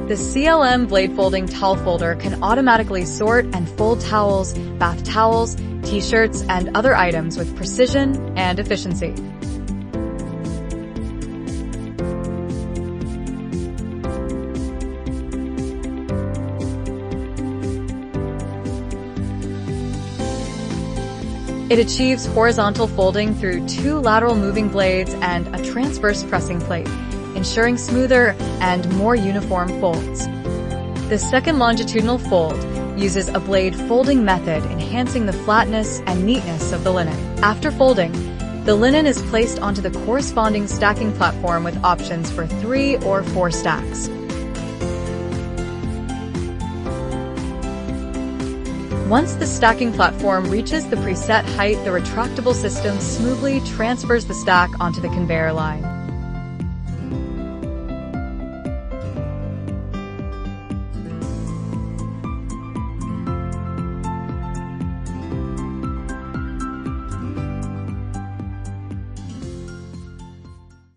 The CLM blade folding towel folder can automatically sort and fold towels, bath towels, t-shirts, and other items with precision and efficiency. It achieves horizontal folding through 2 lateral moving blades and a transverse pressing plate, ensuring smoother and more uniform folds. The second longitudinal fold uses a blade folding method, enhancing the flatness and neatness of the linen. After folding, the linen is placed onto the corresponding stacking platform with options for 3 or 4 stacks. Once the stacking platform reaches the preset height, the retractable system smoothly transfers the stack onto the conveyor line.